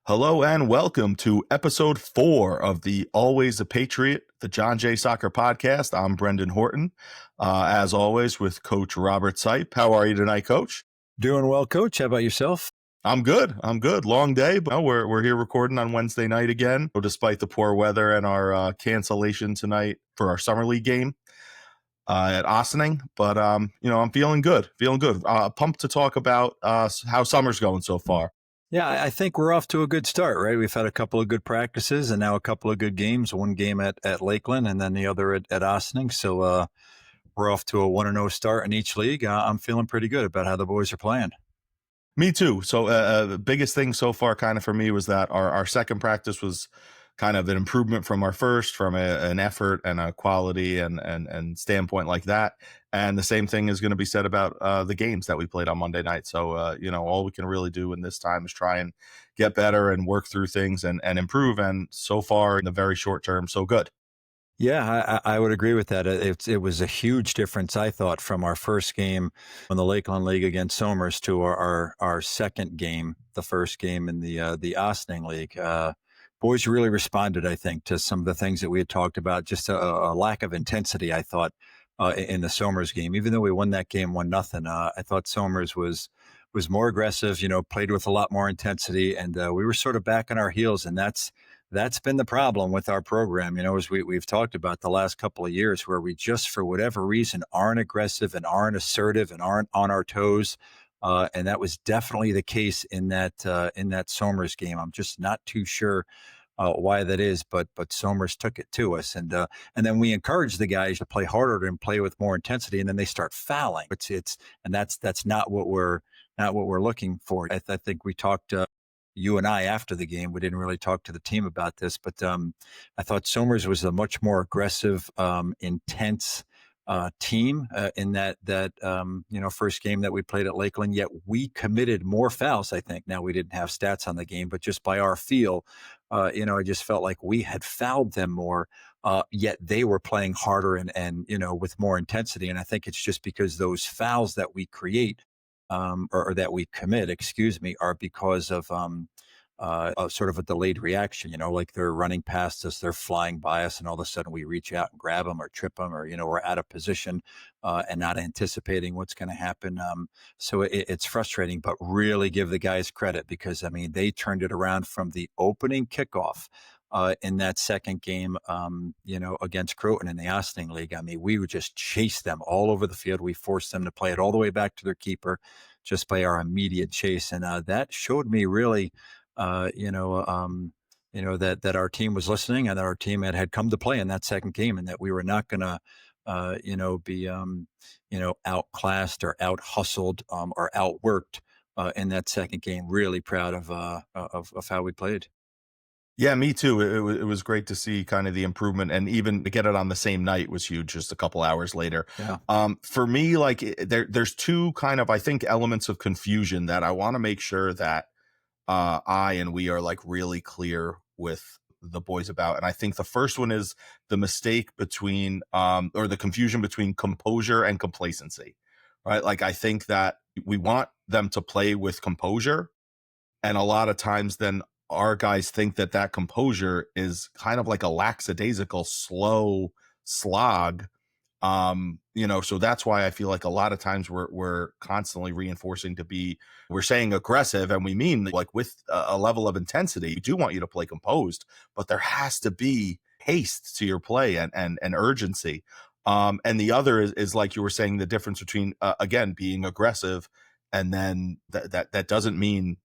Hello and welcome to episode 4 of the Always a Patriot, the John Jay Soccer Podcast. I'm Brendan Horton, as always, with Coach Robert Seipp. How are you tonight, Coach? Doing well, Coach. How about yourself? I'm good. Long day, but we're here recording on Wednesday night again, despite the poor weather and our cancellation tonight for our summer league game at Ossining. But I'm feeling good. Pumped to talk about how summer's going so far. Yeah, I think we're off to a good start, right? We've had a couple of good practices and now a couple of good games, one game at Lakeland and then the other at Ossining. So we're off to a 1-0 start in each league. I'm feeling pretty good about how the boys are playing. Me too. So the biggest thing so far kind of for me was that our second practice was kind of an improvement from our first, from an effort and a quality and standpoint like that. And the same thing is going to be said about the games that we played on Monday night. So, all we can really do in this time is try and get better and work through things and improve. And so far in the very short term, so good. Yeah, I would agree with that. It was a huge difference, I thought, from our first game in the Lakeland League against Somers to our second game, the first game in the Ossining League. Boys really responded, I think, to some of the things that we had talked about. Just a lack of intensity, I thought, in the Somers game. Even though we won that game 1-0, I thought Somers was more aggressive. Played with a lot more intensity, and we were sort of back on our heels, and that's been the problem with our program, as we've talked about the last couple of years, where we just, for whatever reason, aren't aggressive and aren't assertive and aren't on our toes. And that was definitely the case in that Somers game. I'm just not too sure why that is, but Somers took it to us, and then we encourage the guys to play harder and play with more intensity, and then they start fouling. And that's not what we're looking for. I think we talked. You and I, after the game, we didn't really talk to the team about this, but I thought Somers was a much more aggressive, intense team in that first game that we played at Lakeland. Yet we committed more fouls, I think. Now, we didn't have stats on the game, but just by our feel, I just felt like we had fouled them more. Yet they were playing harder and with more intensity. And I think it's just because those fouls that we create, or that we commit, are because of sort of a delayed reaction, like they're running past us, they're flying by us, and all of a sudden we reach out and grab them or trip them, or, we're out of position and not anticipating what's going to happen. So it's frustrating, but really give the guys credit because, they turned it around from the opening kickoff in that second game, against Croton in the Ossining League. We would just chase them all over the field. We forced them to play it all the way back to their keeper just by our immediate chase. And that showed me really, that our team was listening and that our team had come to play in that second game, and that we were not going to, be, outclassed or out hustled or outworked in that second game. Really proud of how we played. Yeah, me too. It was great to see kind of the improvement, and even to get it on the same night was huge. Just a couple hours later, Yeah. For me, like there's two kind of, I think, elements of confusion that I want to make sure that we are like really clear with the boys about. And I think the first one is the mistake between or the confusion between composure and complacency, right? Like I think that we want them to play with composure, and a lot of times then our guys think that composure is kind of like a lackadaisical, slow slog. So that's why I feel like a lot of times we're constantly reinforcing we're saying aggressive, and we mean like with a level of intensity. We do want you to play composed, but there has to be haste to your play and urgency. And the other is like you were saying, the difference between again being aggressive, and then that doesn't mean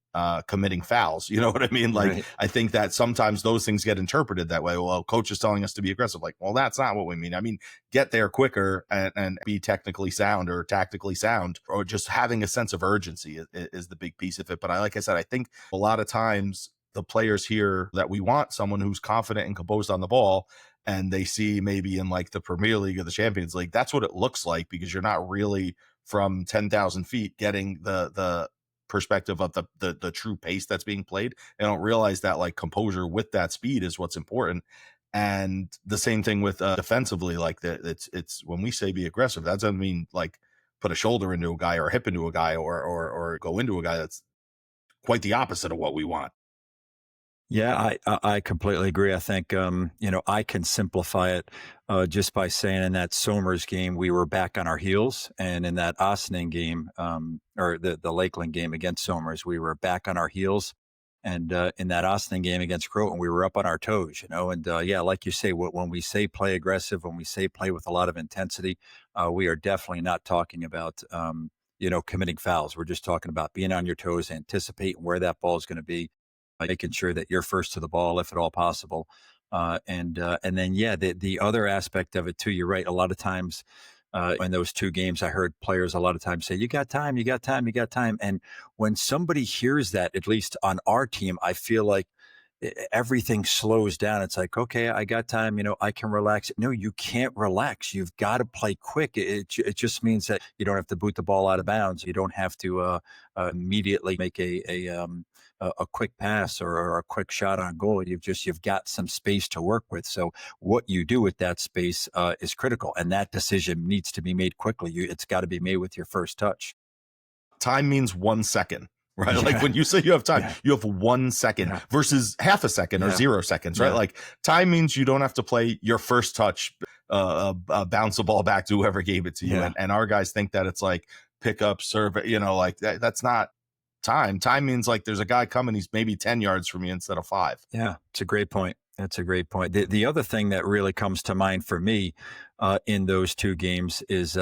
committing fouls. You know what I mean? Like, Right. I think that sometimes those things get interpreted that way. Well, coach is telling us to be aggressive. Like, well, that's not what we mean. I mean, get there quicker and be technically sound or tactically sound, or just having a sense of urgency is the big piece of it. But like I said, I think a lot of times the players hear that we want someone who's confident and composed on the ball, and they see maybe in like the Premier League or the Champions League, that's what it looks like, because you're not really from 10,000 feet getting the perspective of the true pace that's being played. They don't realize that like composure with that speed is what's important. And the same thing with defensively, like it's when we say be aggressive, that doesn't mean like put a shoulder into a guy or a hip into a guy or go into a guy. That's quite the opposite of what we want. Yeah, I completely agree. I think I can simplify it just by saying in that Somers game we were back on our heels, and in that Ossining game or the Lakeland game against Somers we were back on our heels, and in that Ossining game against Croton we were up on our toes. And yeah, like you say, when we say play aggressive, when we say play with a lot of intensity, we are definitely not talking about committing fouls. We're just talking about being on your toes, anticipating where that ball is going to be, making sure that you're first to the ball if at all possible. And then yeah, the other aspect of it too. You're right. A lot of times in those two games, I heard players a lot of times say, "You got time, you got time, you got time." And when somebody hears that, at least on our team, I feel like everything slows down. It's like, okay, I got time, I can relax. No, you can't relax. You've got to play quick. It just means that you don't have to boot the ball out of bounds. You don't have to immediately make a quick pass or a quick shot on goal. You've got some space to work with. So what you do with that space is critical, and that decision needs to be made quickly. It's got to be made with your first touch. Time means 1 second, right? Like Yeah, when you say you have time, yeah, you have 1 second yeah, versus half a second or yeah, 0 seconds, right? yeah, Like time means you don't have to play your first touch, bounce the ball back to whoever gave it to you. yeah. And our guys think that it's like pick up, serve, like that's not time. Time means like there's a guy coming, he's maybe 10 yards from you instead of 5. Yeah, it's a great point. That's a great point. The other thing that really comes to mind for me in those two games is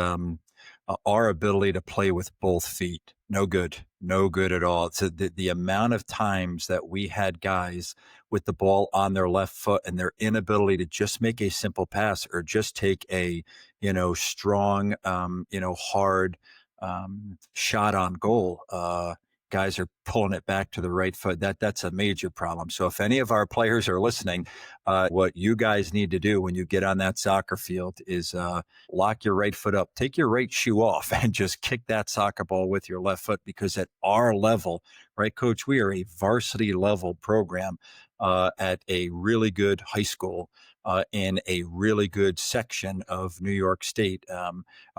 our ability to play with both feet. No good, no good at all. So the amount of times that we had guys with the ball on their left foot and their inability to just make a simple pass or just take a strong, hard shot on goal. Guys are pulling it back to the right foot. That's a major problem. So if any of our players are listening, what you guys need to do when you get on that soccer field is lock your right foot up, take your right shoe off, and just kick that soccer ball with your left foot. Because at our level, right, Coach, we are a varsity level program at a really good high school. In a really good section of New York State,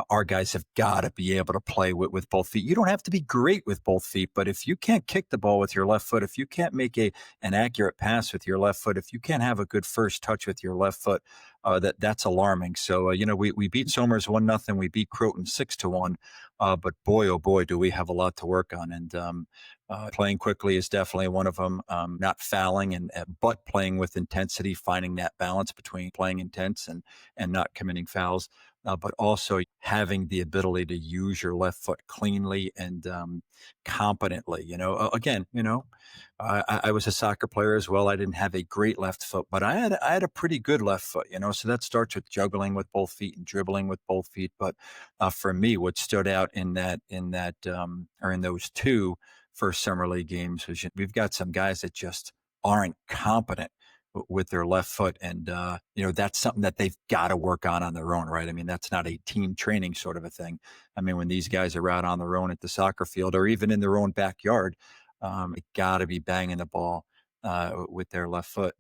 our guys have got to be able to play with both feet. You don't have to be great with both feet, but if you can't kick the ball with your left foot, if you can't make an accurate pass with your left foot, if you can't have a good first touch with your left foot, that's alarming. So we beat Somers 1-0, we beat Croton 6-1, but boy oh boy do we have a lot to work on. And playing quickly is definitely one of them. Not fouling but playing with intensity, finding that balance between playing intense and not committing fouls. But also having the ability to use your left foot cleanly and competently. Again, I was a soccer player as well. I didn't have a great left foot, but I had a pretty good left foot. So that starts with juggling with both feet and dribbling with both feet. But for me, what stood out in those two first summer league games was we've got some guys that just aren't competent with their left foot. And, that's something that they've got to work on their own, right? I mean, that's not a team training sort of a thing. I mean, when these guys are out on their own at the soccer field or even in their own backyard, they got to be banging the ball with their left foot.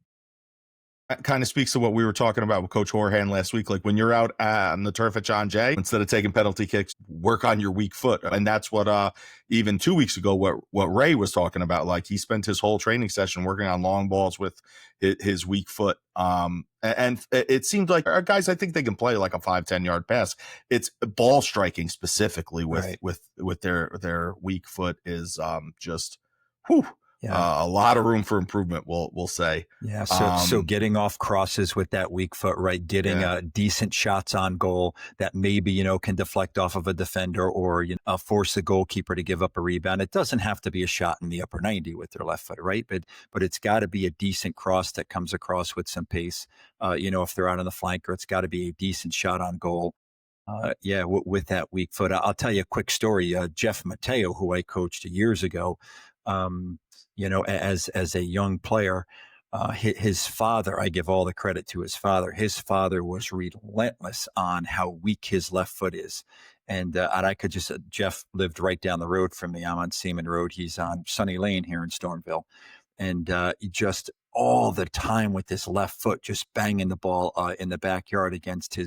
That kind of speaks to what we were talking about with Coach Horhan last week. Like when you're out on the turf at John Jay, instead of taking penalty kicks, work on your weak foot. And that's what even 2 weeks ago, what Ray was talking about. Like he spent his whole training session working on long balls with his weak foot. And it seems like our guys, I think they can play like a 5-10 yard pass. It's ball striking specifically Right. with their weak foot is just whew, Yeah. a lot of room for improvement. We'll say. Yeah, so getting off crosses with that weak foot, right? Getting Yeah. decent shots on goal that maybe can deflect off of a defender or force the goalkeeper to give up a rebound. It doesn't have to be a shot in the upper 90 with their left foot, right? But it's got to be a decent cross that comes across with some pace. If they're out on the flanker, it's got to be a decent shot on goal. With that weak foot. I'll tell you a quick story. Jeff Mateo, who I coached years ago, as a young player, his father, I give all the credit to his father. His father was relentless on how weak his left foot is. And I could just, Jeff lived right down the road from me. I'm on Seaman Road. He's on Sunny Lane here in Stormville. And just all the time with his left foot, just banging the ball in the backyard against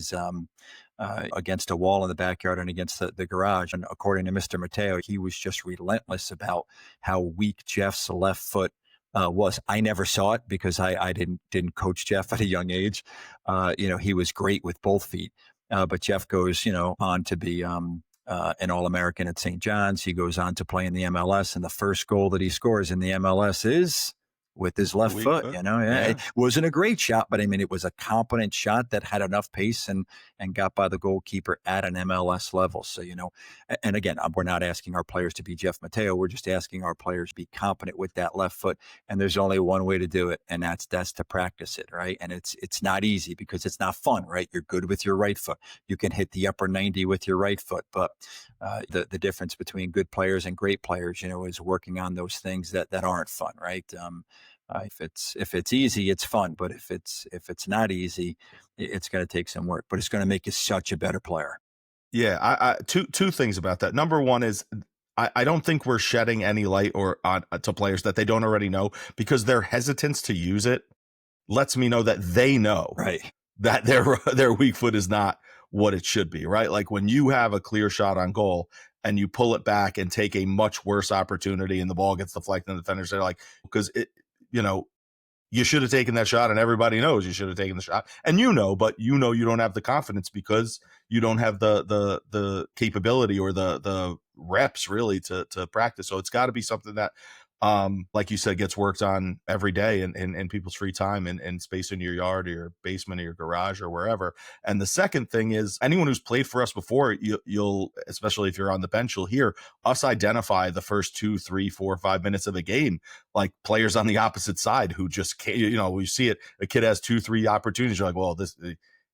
against a wall in the backyard and against the garage. And according to Mr. Mateo, he was just relentless about how weak Jeff's left foot was. I never saw it because I didn't coach Jeff at a young age. He was great with both feet, but Jeff goes, on to be an All-American at St. John's. He goes on to play in the MLS, and the first goal that he scores in the MLS is with his The left weak foot. foot. Yeah, it Yeah. wasn't a great shot, but I mean, it was a competent shot that had enough pace and got by the goalkeeper at an MLS level. So, and again, we're not asking our players to be Jeff Mateo. We're just asking our players to be competent with that left foot. And there's only one way to do it, and that's to practice it, right? And it's not easy because it's not fun, right? You're good with your right foot. You can hit the upper 90 with your right foot, but the difference between good players and great players, is working on those things that aren't fun, right? If it's easy, it's fun, but if it's not easy, it's going to take some work. But it's going to make you such a better player. Yeah, I two things about that. Number one is I don't think we're shedding any light or on to players that they don't already know, because their hesitance to use it lets me know that they know Right. that their weak foot is not what it should be, right? Like when you have a clear shot on goal and you pull it back and take a much worse opportunity and the ball gets deflected and the defenders, they're like, because you know, you should have taken that shot, and everybody knows you should have taken the shot, and but you don't have the confidence because you don't have the capability or the reps really to practice. So it's got to be something that like you said, gets worked on every day in people's free time and space in your yard or your basement or your garage or wherever. And the second thing is, anyone who's played for us before, you'll, especially if you're on the bench, you'll hear us identify the first 2, 3, 4, 5 minutes of a game, like players on the opposite side who just can't, we see it. A kid has 2, 3 opportunities. You're like, well, this,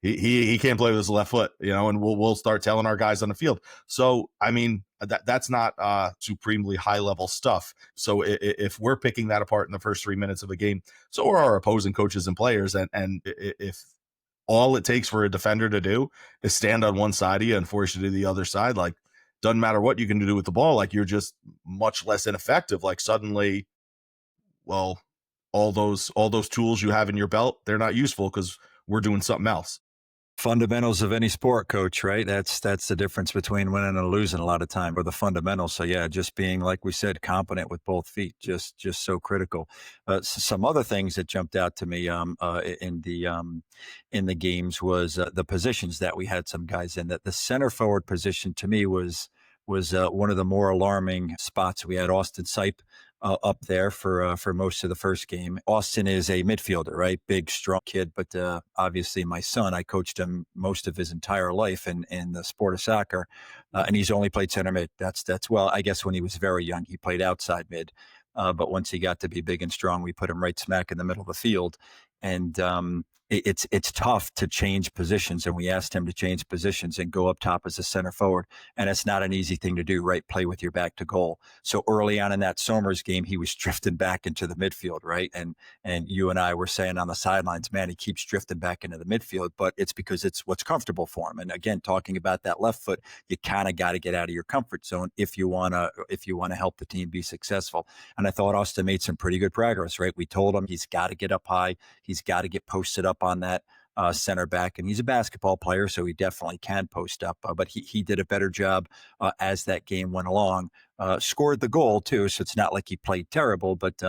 he can't play with his left foot, and we'll start telling our guys on the field. So, I mean, that's not supremely high level stuff. So if we're picking that apart in the first 3 minutes of a game, so are our opposing coaches and players. And if all it takes for a defender to do is stand on one side of you and force you to the other side, like, doesn't matter what you can do with the ball, like, you're just much less ineffective. Like, suddenly, well, all those tools you have in your belt, they're not useful because we're doing something else. Fundamentals of any sport, coach, right? That's the difference between winning and losing a lot of time, or the fundamentals. So yeah, just being, like we said, competent with both feet, just so critical. Some other things that jumped out to me in the games was the positions that we had some guys in. That the center forward position to me was one of the more alarming spots. We had Austin Seipp up there for most of the first game. Austin is a midfielder, right? Big, strong kid, but obviously my son, I coached him most of his entire life in the sport of soccer, and he's only played center mid. That's well, I guess when he was very young, he played outside mid, but once he got to be big and strong, we put him right smack in the middle of the field, and it's tough to change positions, and we asked him to change positions and go up top as a center forward, and it's not an easy thing to do, right? Play with your back to goal. So early on in that Somers game, he was drifting back into the midfield, right? And you and I were saying on the sidelines, man, he keeps drifting back into the midfield, but it's because it's what's comfortable for him. And again, talking about that left foot, you kind of got to get out of your comfort zone if you wanna help the team be successful. And I thought Austin made some pretty good progress, right? We told him he's got to get up high, he's got to get posted up on that center back, and he's a basketball player, so he definitely can post up. But he did a better job as that game went along. Scored the goal too, so it's not like he played terrible, but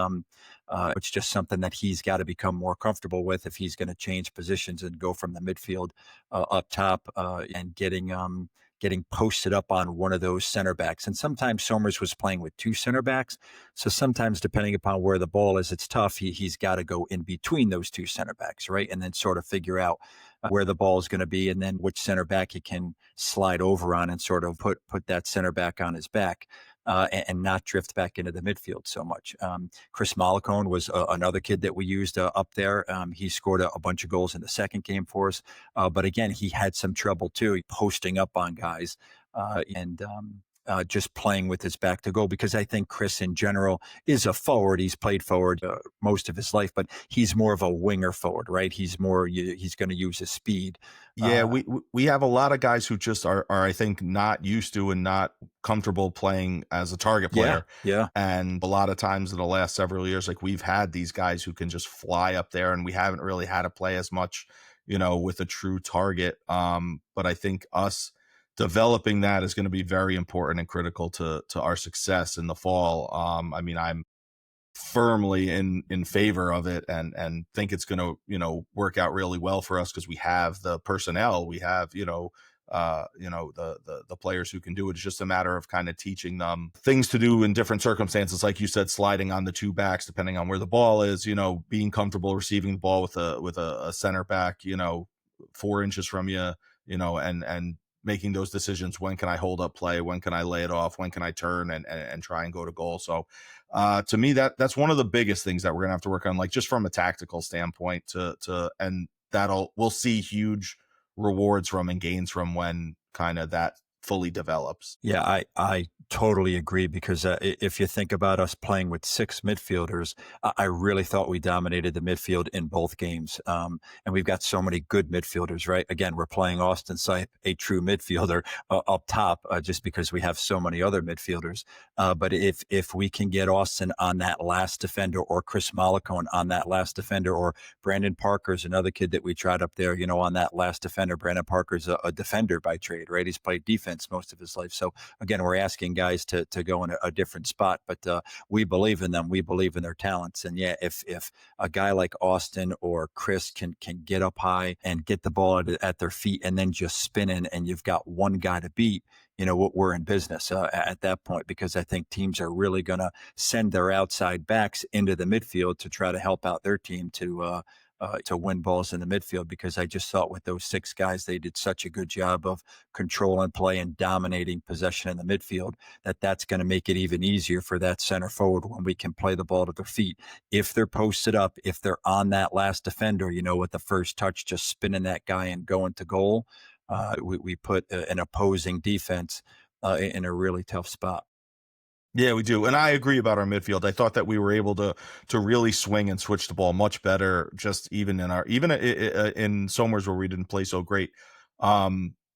it's just something that he's got to become more comfortable with if he's going to change positions and go from the midfield up top and getting posted up on one of those center backs. And sometimes Somers was playing with two center backs, so sometimes depending upon where the ball is, it's tough. He's got to go in between those two center backs, right, and then sort of figure out where the ball is going to be, and then which center back he can slide over on and sort of put that center back on his back. And not drift back into the midfield so much. Chris Malacone was another kid that we used up there. He scored a bunch of goals in the second game for us. But again, he had some trouble too, posting up on guys and just playing with his back to goal, because I think Chris in general is a forward. He's played forward most of his life, but he's more of a winger forward, right? He's going to use his speed. Yeah, we have a lot of guys who just are I think not used to and not comfortable playing as a target player. Yeah. And a lot of times in the last several years, like, we've had these guys who can just fly up there, and we haven't really had to play as much, with a true target. But I think us developing that is going to be very important and critical to our success in the fall. I mean, firmly in favor of it, and think it's going to, work out really well for us because we have the personnel, we have, the players who can do it. It's just a matter of kind of teaching them things to do in different circumstances, like you said, sliding on the two backs depending on where the ball is, being comfortable receiving the ball with a center back, 4 inches from you, and making those decisions. When can I hold up play? When can I lay it off? When can I turn and try and go to goal? So to me, that's one of the biggest things that we're gonna have to work on, like just from a tactical standpoint, and we'll see huge rewards from and gains from when kind of that fully develops. Yeah, I totally agree because if you think about us playing with six midfielders, I really thought we dominated the midfield in both games. And we've got so many good midfielders, right? Again, we're playing Austin Seipp, a true midfielder, up top, just because we have so many other midfielders. But if we can get Austin on that last defender, or Chris Mollicone on that last defender, or Brandon Parker's another kid that we tried up there, on that last defender. Brandon Parker's a defender by trade, right? He's played defense most of his life. So again, we're asking guys to go in a different spot, but we believe in them. We believe in their talents. And yeah, if a guy like Austin or Chris can get up high and get the ball at their feet and then just spin in, and you've got one guy to beat, we're in business at that point, because I think teams are really going to send their outside backs into the midfield to try to help out their team to win balls in the midfield, because I just thought with those six guys, they did such a good job of controlling play and dominating possession in the midfield, that's going to make it even easier for that center forward when we can play the ball to their feet. If they're posted up, if they're on that last defender, with the first touch, just spinning that guy and going to goal, we put an opposing defense in a really tough spot. Yeah, we do. And I agree about our midfield. I thought that we were able to really swing and switch the ball much better, just even in Somers where we didn't play so great.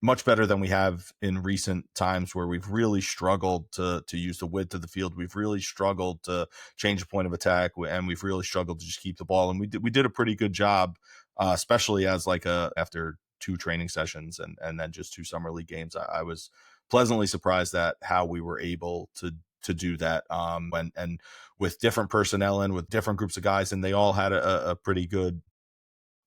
Much better than we have in recent times, where we've really struggled to use the width of the field. We've really struggled to change the point of attack, and we've really struggled to just keep the ball. And we did a pretty good job, especially as after 2 training sessions and then just 2 summer league games. I was pleasantly surprised at how we were able to do that, and with different personnel and with different groups of guys, and they all had a pretty good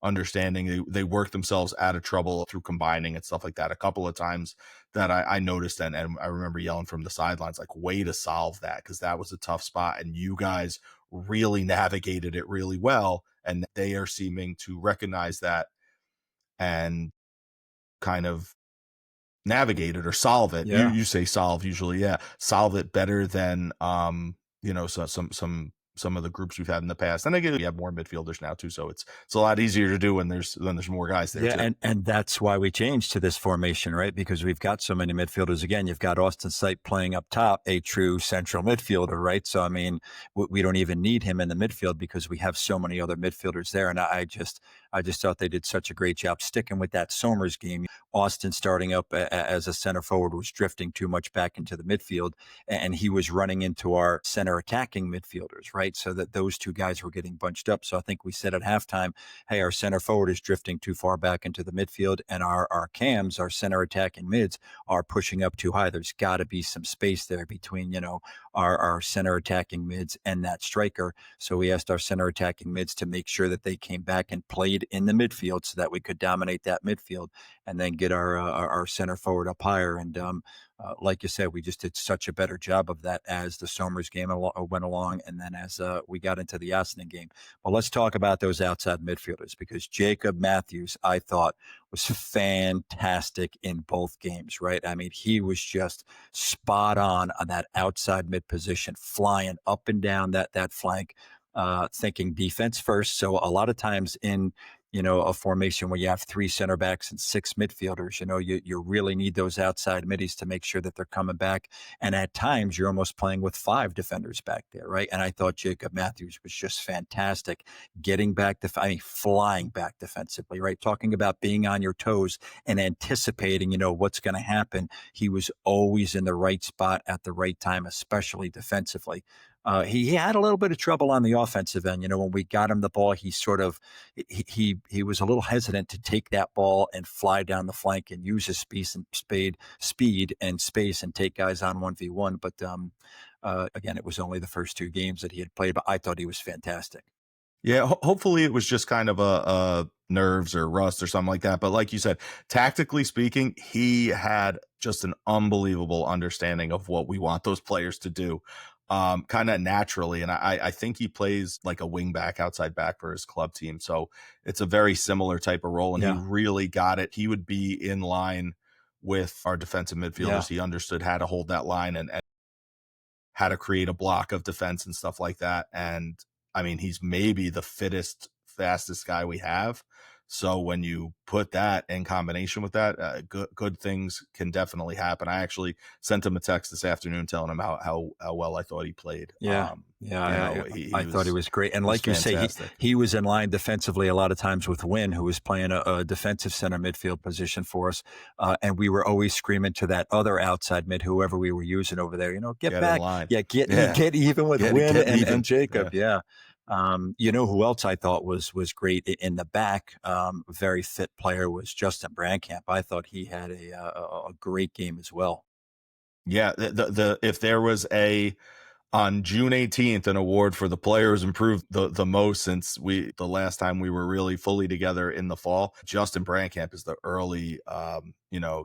understanding. They worked themselves out of trouble through combining and stuff like that a couple of times that I noticed, and I remember yelling from the sidelines, like, way to solve that, because that was a tough spot and you guys really navigated it really well, and they are seeming to recognize that and kind of navigate it or solve it. Yeah. You say solve usually, yeah, solve it better than so some of the groups we've had in the past. And again, we have more midfielders now too, so it's a lot easier to do when there's more guys there. Yeah, too. and that's why we changed to this formation, right? Because we've got so many midfielders. Again, you've got Austin Seipp playing up top, a true central midfielder, right? So I mean, we don't even need him in the midfield because we have so many other midfielders there. And I just thought they did such a great job sticking with that Somers game. Austin starting up as a center forward was drifting too much back into the midfield, and he was running into our center attacking midfielders, right? So that those two guys were getting bunched up. So I think we said at halftime, hey, our center forward is drifting too far back into the midfield, and our cams, our center attacking mids, are pushing up too high. There's got to be some space there between, our center attacking mids and that striker. So we asked our center attacking mids to make sure that they came back and played in the midfield so that we could dominate that midfield and then get our center forward up higher. And like you said, we just did such a better job of that as the Somers game went along, and then as we got into the Aston game. Well, let's talk about those outside midfielders, because Jacob Matthews, I thought, was fantastic in both games, right? I mean, he was just spot on that outside mid position, flying up and down that flank, thinking defense first. So a lot of times in a formation where you have 3 center backs and 6 midfielders, you really need those outside middies to make sure that they're coming back. And at times you're almost playing with 5 defenders back there, right? And I thought Jacob Matthews was just fantastic, getting back, flying back defensively, right? Talking about being on your toes and anticipating, what's going to happen. He was always in the right spot at the right time, especially defensively. He had a little bit of trouble on the offensive end. When we got him the ball, he sort of he was a little hesitant to take that ball and fly down the flank and use his speed and space and take guys on 1v1. But Again, it was only the first 2 games that he had played, but I thought he was fantastic. Yeah, hopefully it was just kind of a nerves or rust or something like that. But like you said, tactically speaking, he had just an unbelievable understanding of what we want those players to do, kind of naturally. And I think he plays like a wing back, outside back for his club team. So it's a very similar type of role, and he Yeah, really got it. He would be in line with our defensive yeah, midfielders. He understood how to hold that line and how to create a block of defense and stuff like that. And I mean, he's maybe the fittest, fastest guy we have. So when you put that in combination with that, good things can definitely happen. I actually sent him a text this afternoon telling him how well I thought he played. yeah, yeah. He I thought he was great, and like you say, he fantastic. he was in line defensively a lot of times with Wynn, who was playing a defensive center midfield position for us, and we were always screaming to that other outside mid, whoever we were using over there, get Get in back, line. yeah, Yeah, get even with Wynn get and even. Jacob, Yeah. yeah. Who else I thought was great in the back, very fit player was Justin Brandcamp. I thought he had a great game as well. Yeah, the if there was a on June 18th, an award for the player who's improved the most since the last time we were really fully together in the fall. Justin Brandcamp is the early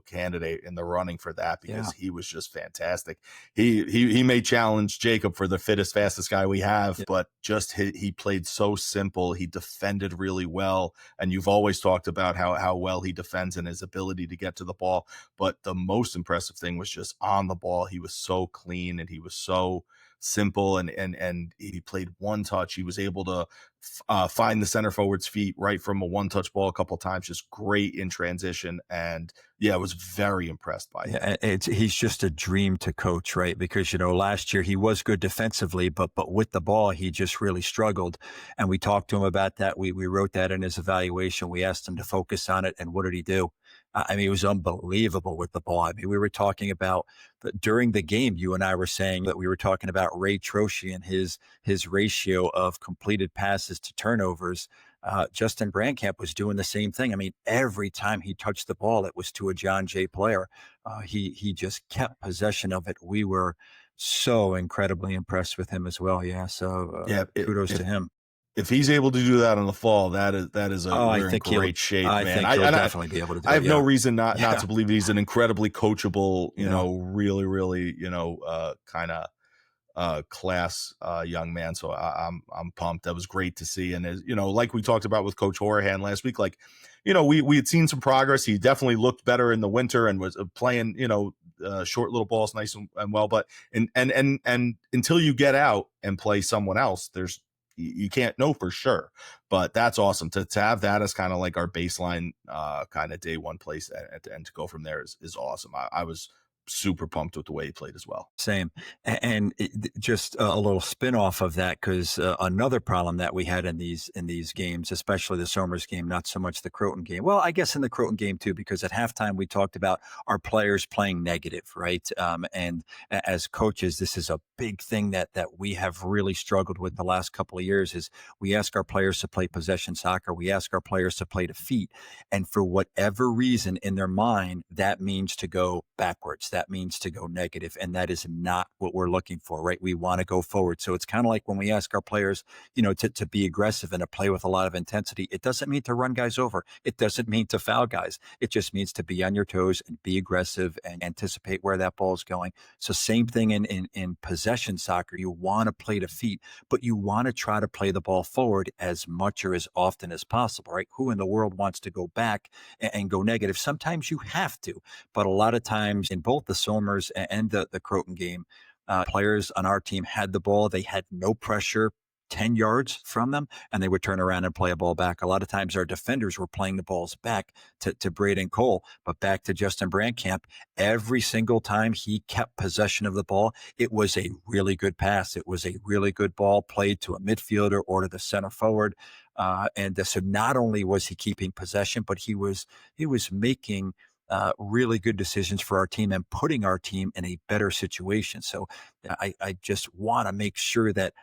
candidate in the running for that because Yeah. he was just fantastic. He may challenge Jacob for the fittest, fastest guy we have, Yeah. but just he played so simple. He defended really well, and you've always talked about how well he defends and his ability to get to the ball. But the most impressive thing was just on the ball. He was so clean and he was so simple, and he played one touch. He was able to find the center forward's feet right from a one touch ball a couple times, just great in transition. And yeah, I was very impressed by him. Yeah, he's just a dream to coach, right? Because last year he was good defensively, but with the ball he just really struggled. And we talked to him about that. We wrote that in his evaluation. We asked him to focus on it, and what did he do? I mean, it was unbelievable with the ball. I mean, we were talking about during the game. You and I were saying that we were talking about Ray Troche and his ratio of completed passes to turnovers. Justin Brandcamp was doing the same thing. I mean, every time he touched the ball, it was to a John Jay player. He just kept possession of it. We were so incredibly impressed with him as well. Yeah, so Yeah, kudos to him. if he's able to do that in the fall, that is a Oh, we're in great shape, I man. think he'll definitely be able to I do it. have no Yeah, reason not yeah, to believe he's an incredibly coachable, yeah. really, kind of class young man. So I'm pumped. That was great to see. And as like we talked about with Coach Horahan last week, like we had seen some progress. He definitely looked better in the winter and was playing short little balls, nice and well. But and until you get out and play someone else, you can't know for sure. But that's awesome to have that as kind of like our baseline kind of day one place, and to go from there is awesome. I was super pumped with the way he played as well. Same. And just a little spin off of that, because another problem that we had in these games, especially the Somers game, not so much the Croton game. Well, I guess in the Croton game too, because at halftime we talked about our players playing negative, right? And as coaches, this is a big thing that we have really struggled with the last couple of years. Is we ask our players to play possession soccer, we ask our players to play defeat, and for whatever reason in their mind, that means to go backwards. That means to go negative. And that is not what we're looking for, right? We want to go forward. So it's kind of like when we ask our players, to be aggressive and to play with a lot of intensity. It doesn't mean to run guys over. It doesn't mean to foul guys. It just means to be on your toes and be aggressive and anticipate where that ball is going. So same thing in possession soccer. You want to play to feet, but you want to try to play the ball forward as much or as often as possible, right? Who in the world wants to go back and go negative? Sometimes you have to, but a lot of times in both the Somers and the Croton game, players on our team had the ball. They had no pressure 10 yards from them, and they would turn around and play a ball back. A lot of times our defenders were playing the balls back to Braden Cole, but back to Justin Brandcamp. Every single time he kept possession of the ball, it was a really good pass. It was a really good ball played to a midfielder or to the center forward. So not only was he keeping possession, but he was making really good decisions for our team and putting our team in a better situation. So I just want to make sure that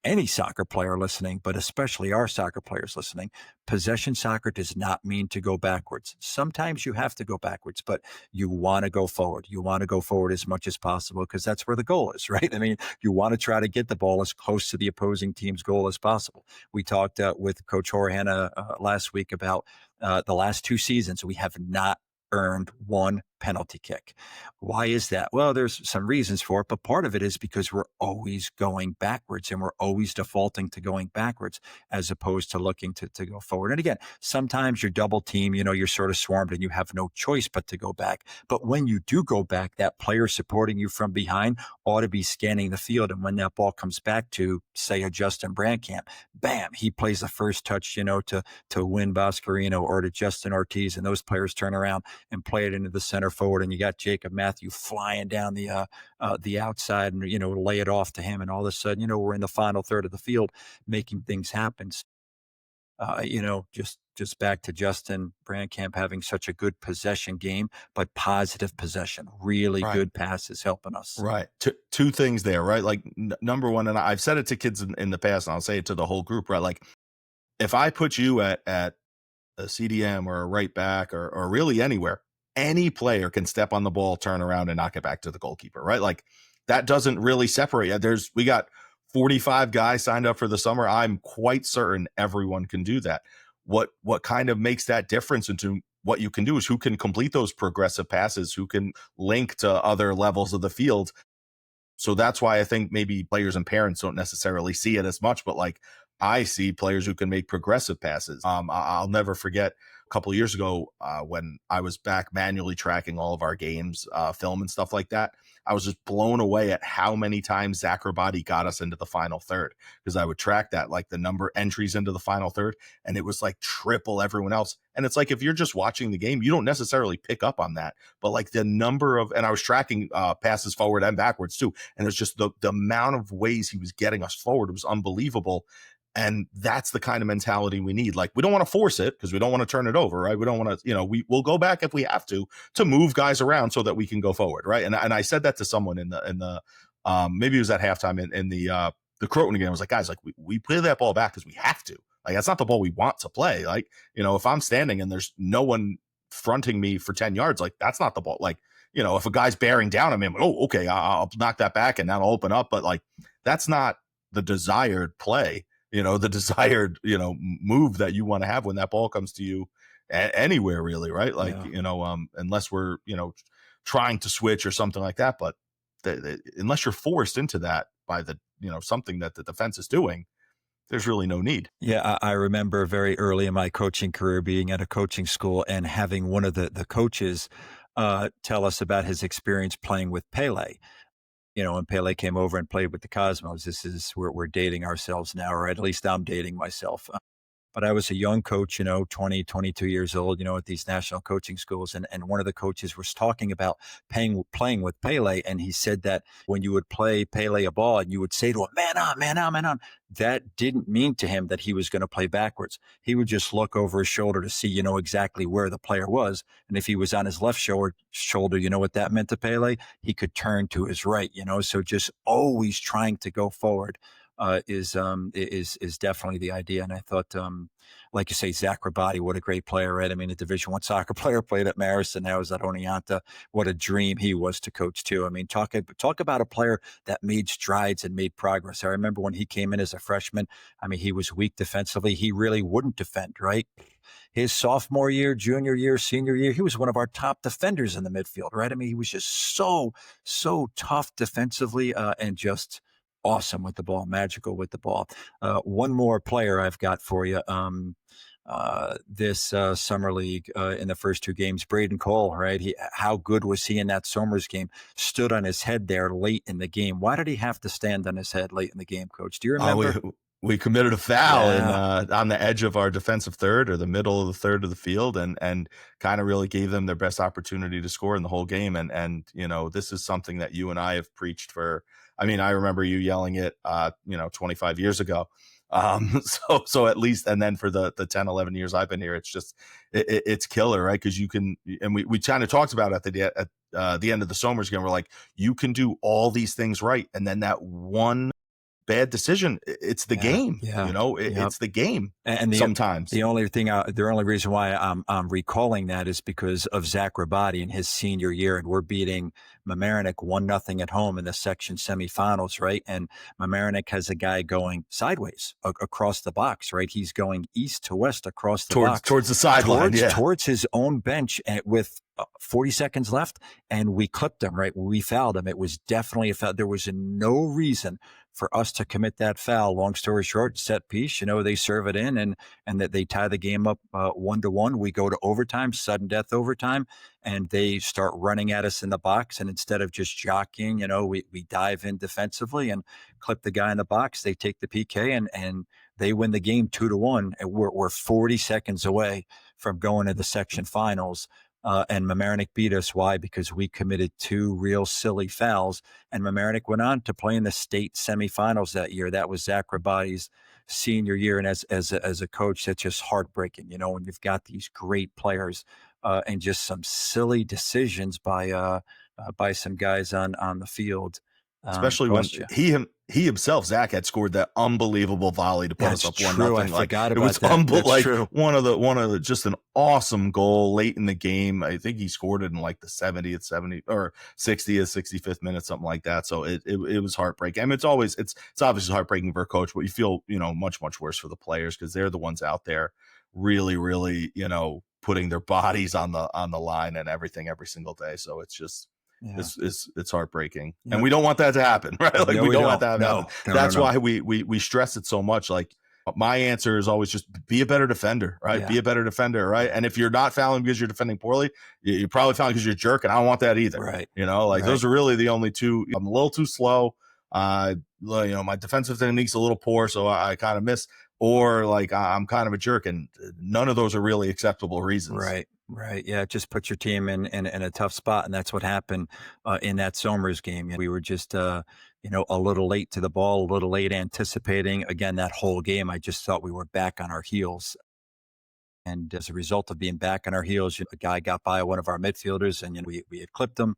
any soccer player listening, but especially our soccer players listening, possession soccer does not mean to go backwards. Sometimes you have to go backwards, but you want to go forward. You want to go forward as much as possible because that's where the goal is, right? I mean, you want to try to get the ball as close to the opposing team's goal as possible. We talked with Coach Horton last week about the last 2 seasons. We have not earned one penalty kick. Why is that? Well, there's some reasons for it, but part of it is because we're always going backwards and we're always defaulting to going backwards as opposed to looking to go forward. And again, sometimes you're double team, you're sort of swarmed and you have no choice but to go back. But when you do go back, that player supporting you from behind ought to be scanning the field. And when that ball comes back to, say, a Justin Brandcamp, bam, he plays the first touch, to win Boscarino or to Justin Ortiz. And those players turn around and play it into the center forward, and you got Jacob Matthew flying down the outside and lay it off to him, and all of a sudden we're in the final third of the field making things happen. Just back to Justin Brandcamp having such a good possession game, but positive possession, really Right. good passes helping us. Right. Two things there, right? Like number one, and I've said it to kids in the past, and I'll say it to the whole group, right? Like if I put you at a CDM or a right back or really anywhere, any player can step on the ball, turn around, and knock it back to the goalkeeper, right? Like that doesn't really separate. We got 45 guys signed up for the summer. I'm quite certain everyone can do that. What kind of makes that difference into what you can do is who can complete those progressive passes, who can link to other levels of the field. So that's why I think maybe players and parents don't necessarily see it as much, but like I see players who can make progressive passes. I'll never forget a couple of years ago when I was back manually tracking all of our games, film and stuff like that. I was just blown away at how many times Zach Rabati got us into the final third, because I would track that, like the number entries into the final third, and it was like triple everyone else. And it's like, if you're just watching the game, you don't necessarily pick up on that, but like the number of, and I was tracking passes forward and backwards too. And it's just the amount of ways he was getting us forward. It was unbelievable. And that's the kind of mentality we need. Like, we don't want to force it because we don't want to turn it over, right? We don't want to, we'll go back if we have to move guys around so that we can go forward, right? And I said that to someone in the maybe it was at halftime in the Croton game. I was like, guys, like we play that ball back because we have to. Like, that's not the ball we want to play. Like, if I'm standing and there's no one fronting me for 10 yards, like that's not the ball. Like, if a guy's bearing down on me, I'm like, oh, okay, I'll knock that back and that'll open up. But like, that's not the desired play. The desired, move that you want to have when that ball comes to you anywhere, really, right? Like, yeah. Unless we're, trying to switch or something like that. But unless you're forced into that by the, something that the defense is doing, there's really no need. Yeah, I remember very early in my coaching career being at a coaching school and having one of the coaches tell us about his experience playing with Pele. When Pele came over and played with the Cosmos. We're dating ourselves now, or at least I'm dating myself. But I was a young coach, 20, 22 years old, at these national coaching schools. And one of the coaches was talking about playing with Pele. And he said that when you would play Pele a ball and you would say to him, man on, man on, man on, that didn't mean to him that he was going to play backwards. He would just look over his shoulder to see, exactly where the player was. And if he was on his left shoulder, you know what that meant to Pele? He could turn to his right, so just always trying to go forward. Is definitely the idea. And I thought, like you say, Zach Rabati, what a great player, right? I mean, a Division I soccer player, played at Marist, now is at Oneonta. What a dream he was to coach too. I mean, talk about a player that made strides and made progress. I remember when he came in as a freshman, I mean, he was weak defensively. He really wouldn't defend, right? His sophomore year, junior year, senior year, he was one of our top defenders in the midfield, right? I mean, he was just so tough defensively and just awesome with the ball, magical with the ball. One more player I've got for you. This summer league in the first 2 games, Braden Cole, right? How good was he in that Somers game? Stood on his head there late in the game. Why did he have to stand on his head late in the game, Coach? Do you remember? We committed a foul on the edge of our defensive third, or the middle of the third of the field, and kind of really gave them their best opportunity to score in the whole game. And this is something that you and I have preached for. I mean, I remember you yelling it, 25 years ago. So at least, and then for the 10, 11 years I've been here, it's just, it's killer, right? Because you can, and we kind of talked about it at the end of the Somers game. We're like, you can do all these things right, and then that one bad decision. It's the Yeah, game, yeah, yep. it's the game And sometimes. the only reason why I'm recalling that is because of Zach Rabati in his senior year, and we're beating Mamaroneck 1-0 at home in the section semifinals, right? And Mamaroneck has a guy going sideways across the box, right? He's going east to west across the box Towards the sideline, yeah. towards his own bench, and with 40 seconds left, and we clipped him, right? We fouled him. It was definitely a foul. There was no reason for us to commit that foul. Long story short, set piece, they serve it in, and that they tie the game up 1-1. We go to overtime, sudden death overtime, and they start running at us in the box. And instead of just jockeying, we dive in defensively and clip the guy in the box. They take the PK, and they win the game 2-1. And we're 40 seconds away from going to the section finals. And Mamaroneck beat us. Why? Because we committed 2 real silly fouls. And Mamaroneck went on to play in the state semifinals that year. That was Zach Rabati's senior year. And as a coach, that's just heartbreaking, when you've got these great players and just some silly decisions by some guys on the field. Especially when Cost you. he himself, Zach, had scored that unbelievable volley to put That's us up true. 1-0. I forgot it about was that. That's true. one of the just an awesome goal late in the game. I think he scored it in like the 70th, 70 or 60th, 65th minute, something like that. So it was heartbreaking. I mean, it's obviously heartbreaking for a coach, but you feel much worse for the players because they're the ones out there really, really putting their bodies on the line and everything every single day. So it's just. Yeah. It's heartbreaking, Yep. and we don't want that to happen, right? Like No, we don't don't. want that to happen. No, That's no. why we stress it so much. Like my answer is always just be a better defender, right? Yeah. Be a better defender, right? And if you're not fouling because you're defending poorly, you're probably fouling because you're a jerk, and I don't want that either. Right. Those are really the only two. I'm a little too slow. My defensive technique's a little poor, so I kind of miss. Or like I'm kind of a jerk, and none of those are really acceptable reasons. Right. Yeah. Just put your team in a tough spot. And that's what happened in that Somers game. We were just, a little late to the ball, a little late anticipating. Again, that whole game, I just thought we were back on our heels. And as a result of being back on our heels, a guy got by one of our midfielders, and we had clipped him.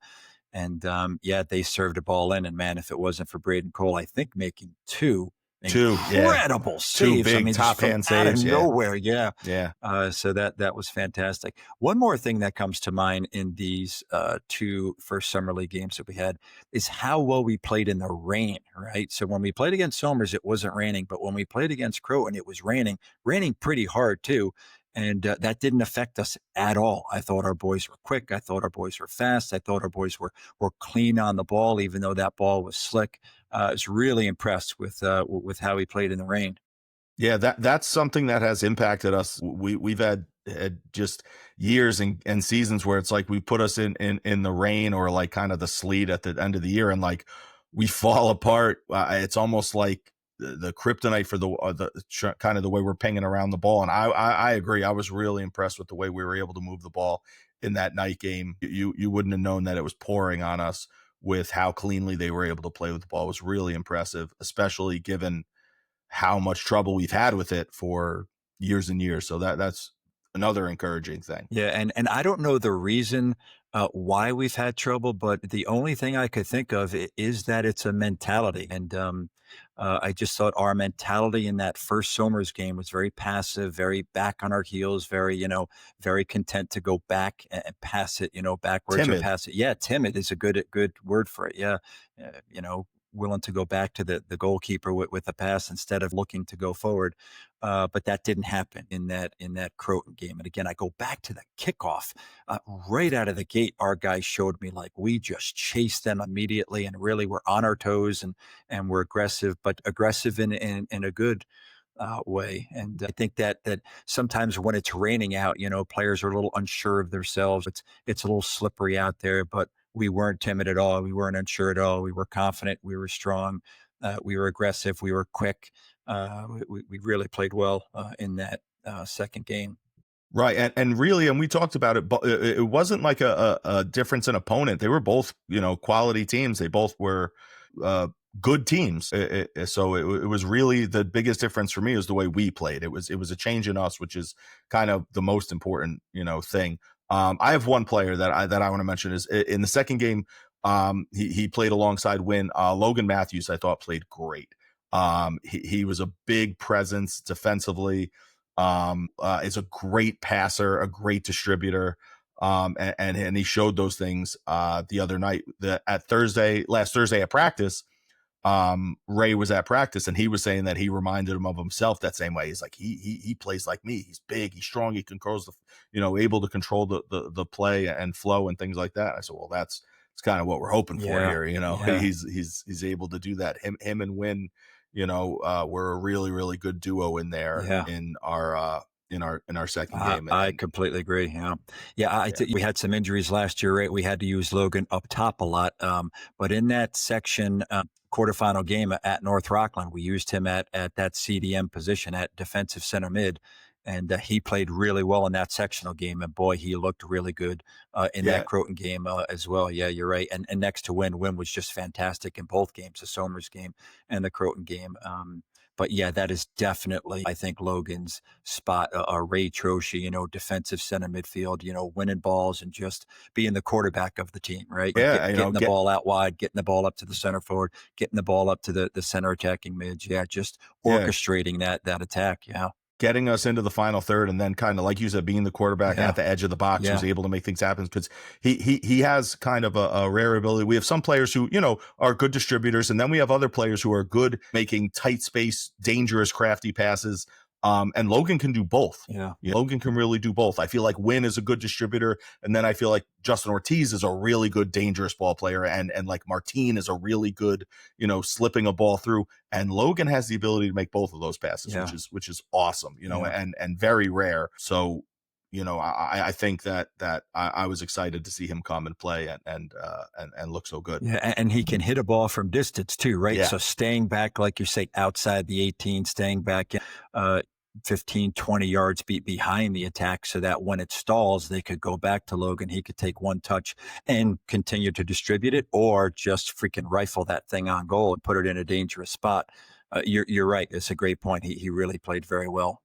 And they served a ball in. And man, if it wasn't for Braden Cole, I think making two incredible saves. Two big top hand saves out of nowhere. Yeah. Yeah. So that was fantastic. One more thing that comes to mind in these 2 first summer league games that we had is how well we played in the rain, right? So when we played against Somers, it wasn't raining, but when we played against Croton, it was raining pretty hard too. And that didn't affect us at all. I thought our boys were quick. I thought our boys were fast. I thought our boys were clean on the ball, even though that ball was slick. I was really impressed with how he played in the rain. Yeah, that's something that has impacted us. We've had just years and seasons where it's like we put us in the rain or like kind of the sleet at the end of the year, and like we fall apart. It's almost like the kryptonite for the kind of the way we're pinging around the ball. And I agree. I was really impressed with the way we were able to move the ball in that night game. You wouldn't have known that it was pouring on us with how cleanly they were able to play with the ball. It was really impressive, especially given how much trouble we've had with it for years and years. So that's another encouraging thing. Yeah. And I don't know the reason why we've had trouble, but the only thing I could think of is that it's a mentality. And I just thought our mentality in that first Somers game was very passive, very back on our heels, very, very content to go back and pass it, backwards Timid. or pass it. Yeah. Timid is a good word for it. Yeah. Willing to go back to the goalkeeper with a pass instead of looking to go forward. But that didn't happen in that Croton game. And again, I go back to the kickoff. Right out of the gate, our guys showed me like we just chased them immediately and really were on our toes and we're aggressive, but aggressive in a good way. And I think that sometimes when it's raining out, players are a little unsure of themselves. It's a little slippery out there, but we weren't timid at all. We weren't unsure at all. We were confident. We were strong. We were aggressive. We were quick. We really played well in that second game. Right. And really, and we talked about it, but it wasn't like a difference in opponent. They were both, quality teams. They both were good teams. So it was really the biggest difference for me is the way we played. It was a change in us, which is kind of the most important, thing. I have one player that I want to mention is in the second game. He played alongside Wynn. Logan Matthews, I thought, played great. He was a big presence defensively. Is a great passer, a great distributor. And he showed those things the other night. Last Thursday at practice, Ray was at practice and he was saying that he reminded him of himself that same way. He's like, he plays like me. He's big, he's strong, he controls able to control the play and flow and things like that. I said, well, it's kind of what we're hoping for Yeah. here. Yeah. He's able to do that. Him and Wynn, we're a really, really good duo in there Yeah. in our second game. I completely agree. Yeah. Yeah. We had some injuries last year, right? We had to use Logan up top a lot. But in that section, quarterfinal game at North Rockland, we used him at that CDM position at defensive center mid. And he played really well in that sectional game. And boy, he looked really good in Yeah, that Croton game as well. Yeah, you're right. And next to Wynn was just fantastic in both games, the Somers game and the Croton game. But yeah, that is definitely, I think, Logan's spot, Ray Troshi, defensive center midfield, winning balls and just being the quarterback of the team, right? yeah, Getting the ball out wide, getting the ball up to the center forward, getting the ball up to the center attacking mids. Yeah, just yeah. orchestrating that attack. Yeah. Getting us into the final third, and then kind of like you said, being the quarterback Yeah. at the edge of the box, Yeah. who's able to make things happen, because he has kind of a rare ability. We have some players who are good distributors, and then we have other players who are good making tight space, dangerous, crafty passes. And Logan can do both. Yeah. Logan can really do both. I feel like Wynn is a good distributor, and then I feel like Justin Ortiz is a really good, dangerous ball player, and like Martine is a really good, slipping a ball through. And Logan has the ability to make both of those passes, Yeah. which is awesome, and very rare. So, I think that I was excited to see him come and play and look so good. Yeah, and he can hit a ball from distance too, right? Yeah. So staying back, like you say, outside the 18, staying back 15, 20 yards behind the attack so that when it stalls, they could go back to Logan. He could take one touch and continue to distribute it, or just freaking rifle that thing on goal and put it in a dangerous spot. You're right. It's a great point. He really played very well.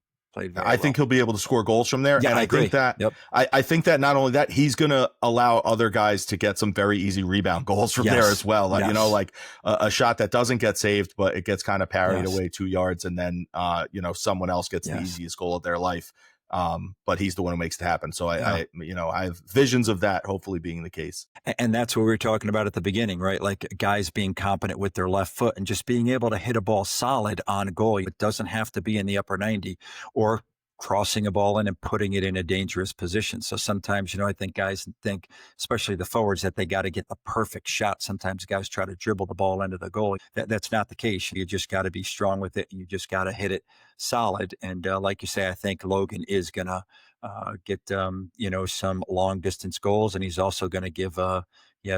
I think he'll be able to score goals from there. Yeah, and I agree. think that Yep. I think that not only that, he's going to allow other guys to get some very easy rebound goals from there as well. Like, like a shot that doesn't get saved, but it gets kind of parried away 2 yards. And then, someone else gets the easiest goal of their life. But he's the one who makes it happen. So I have visions of that hopefully being the case. And that's what we were talking about at the beginning, right? Like guys being competent with their left foot and just being able to hit a ball solid on goal. It doesn't have to be in the upper 90 or crossing a ball in and putting it in a dangerous position. So sometimes, I think guys think, especially the forwards, that they got to get the perfect shot. Sometimes guys try to dribble the ball into the goal. That's not the case. You just got to be strong with it. And you just got to hit it solid. And like you say, I think Logan is going to get, some long distance goals. And he's also going to give,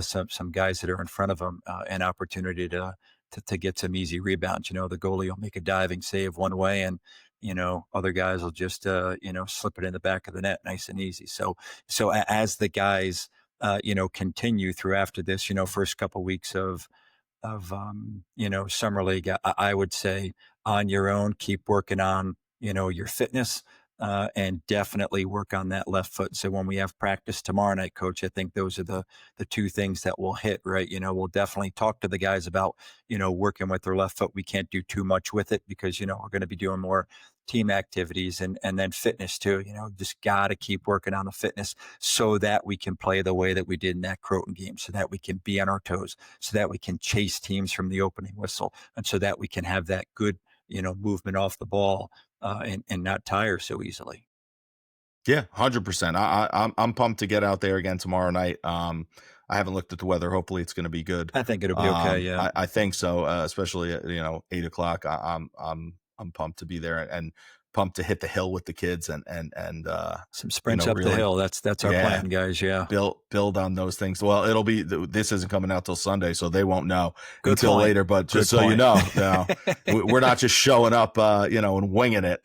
some guys that are in front of him an opportunity to get some easy rebounds. The goalie will make a diving save one way and, other guys will just, slip it in the back of the net nice and easy. So as the guys, continue through after this, first couple of weeks of summer league, I would say on your own, keep working on, your fitness, and definitely work on that left foot. So when we have practice tomorrow night, Coach, I think those are the two things that we'll hit, right? We'll definitely talk to the guys about, working with their left foot. We can't do too much with it because, we're going to be doing more team activities and then fitness too. Just got to keep working on the fitness so that we can play the way that we did in that Croton game, so that we can be on our toes, so that we can chase teams from the opening whistle, and so that we can have that good, movement off the ball and not tire so easily. Yeah, 100%. I'm pumped to get out there again tomorrow night. I haven't looked at the weather. Hopefully it's going to be good. I think it'll be okay. Yeah. I think so. Especially at 8:00. I'm pumped to be there and pumped to hit the hill with the kids and some sprints up really, the hill. That's our plan, guys. Yeah. Build on those things. Well, it'll be, this isn't coming out till Sunday, so they won't know until point. later, but just so you know, we're not just showing up, and winging it.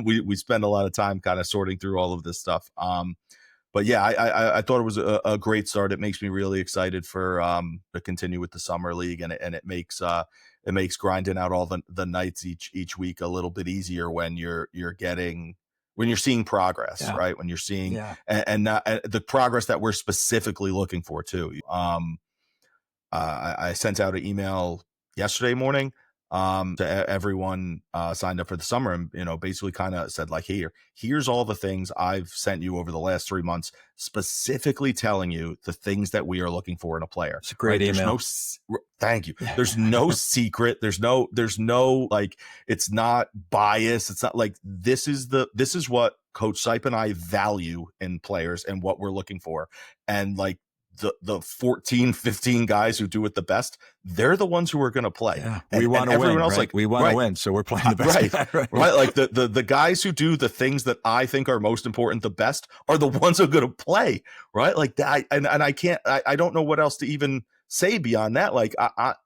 We spend a lot of time kind of sorting through all of this stuff. But yeah, I thought it was a great start. It makes me really excited for to continue with the summer league, and it makes grinding out all the nights each week a little bit easier when you're seeing progress, right? When you're seeing and the progress that we're specifically looking for too. I sent out an email yesterday morning. to everyone signed up for the summer, and basically kind of said like, here's all the things I've sent you over the last 3 months, specifically telling you the things that we are looking for in a player. It's a great email. Thank you. There's no secret. There's no like, it's not bias. It's not like, this is what Coach Seipp and I value in players and what we're looking for. And like, the 14, 15 guys who do it the best, they're the ones who are going to play. Yeah. We want to win, else, right? Like, we want to win, so we're playing the best guy, right? Like the guys who do the things that I think are most important the best are the ones who are going to play, right? Like that, and I don't know what else to even say beyond that. Like,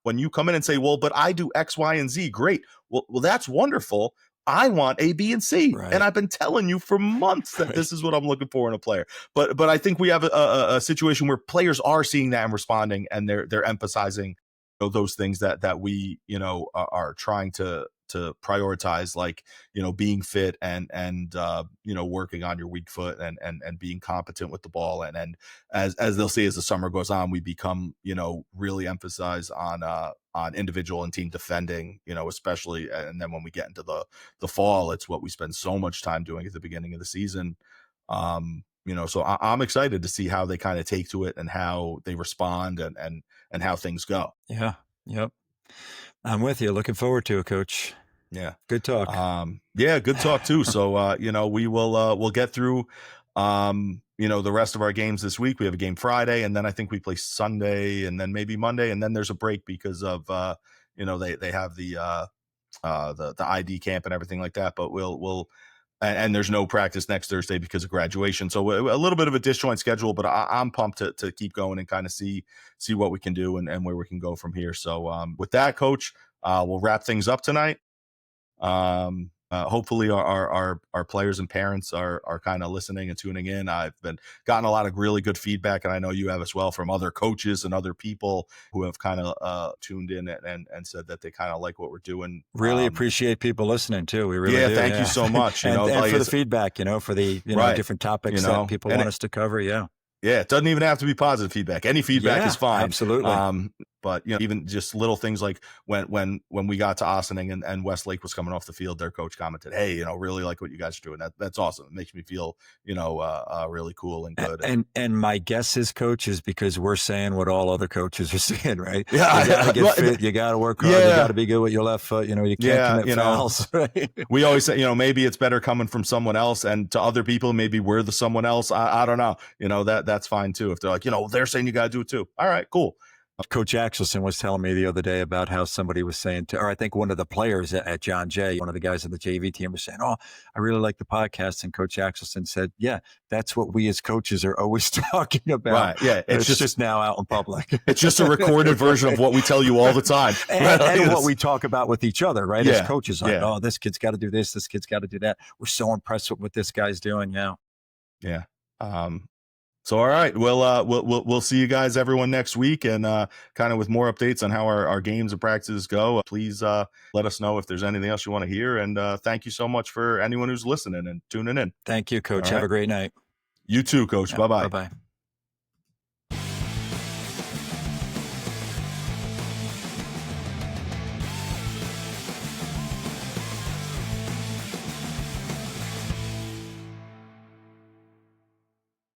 when you come in and say, well, but I do X, Y, and Z, great. Well, that's wonderful. I want A, B, and C. Right. And I've been telling you for months that this is what I'm looking for in a player. But I think we have a situation where players are seeing that and responding, and they're emphasizing those things that we are trying to prioritize, like being fit and working on your weak foot and being competent with the ball, and as they'll say, as the summer goes on, we become really emphasize on individual and team defending, especially, and then when we get into the fall, it's what we spend so much time doing at the beginning of the season. So I'm excited to see how they kind of take to it and how they respond and how things go. Yeah. Yep. I'm with you. Looking forward to it, Coach. Yeah. Good talk. Yeah, good talk too. So, we will, we'll get through, the rest of our games this week. We have a game Friday, and then I think we play Sunday, and then maybe Monday, and then there's a break because of, they have the ID camp and everything like that, but and there's no practice next Thursday because of graduation. So a little bit of a disjoint schedule, but I'm pumped to keep going and kind of see what we can do and where we can go from here. So with that, Coach, we'll wrap things up tonight. Hopefully our players and parents are kind of listening and tuning in. I've gotten a lot of really good feedback, and I know you have as well, from other coaches and other people who have kind of tuned in and said that they kind of like what we're doing. Really appreciate people listening too. We really do. Thank you so much. And for the feedback, for the different topics that people want us to cover. Yeah. Yeah, it doesn't even have to be positive feedback. Any feedback is fine. Absolutely. But even just little things like when we got to Ossining and Westlake was coming off the field, their coach commented, "Hey, really like what you guys are doing. That's awesome. It makes me feel really cool and good." And my guess is, Coach, is because we're saying what all other coaches are saying, right? Yeah, you gotta get fit. You gotta work hard. Yeah. You gotta be good with your left foot. You can't commit fouls. Right? We always say, maybe it's better coming from someone else, and to other people, maybe we're the someone else. I don't know. That's fine too. If they're like, they're saying you gotta do it too. All right, cool. Coach Axelson was telling me the other day about how somebody was saying or I think one of the players at John Jay, one of the guys on the JV team, was saying, "Oh, I really like the podcast." And Coach Axelson said, "Yeah, that's what we as coaches are always talking about." Right. Yeah. It's just now out in public. It's just a recorded version of what we tell you all the time. and what we talk about with each other, right? Yeah. As coaches, like, "Oh, this kid's got to do this kid's got to do that." We're so impressed with what this guy's doing. Yeah. Yeah. So, all right, we'll see you guys, everyone, next week, and kind of with more updates on how our games and practices go. Please let us know if there's anything else you want to hear. And thank you so much for anyone who's listening and tuning in. Thank you, Coach. Have a great night. You too, Coach. Bye-bye. Bye-bye.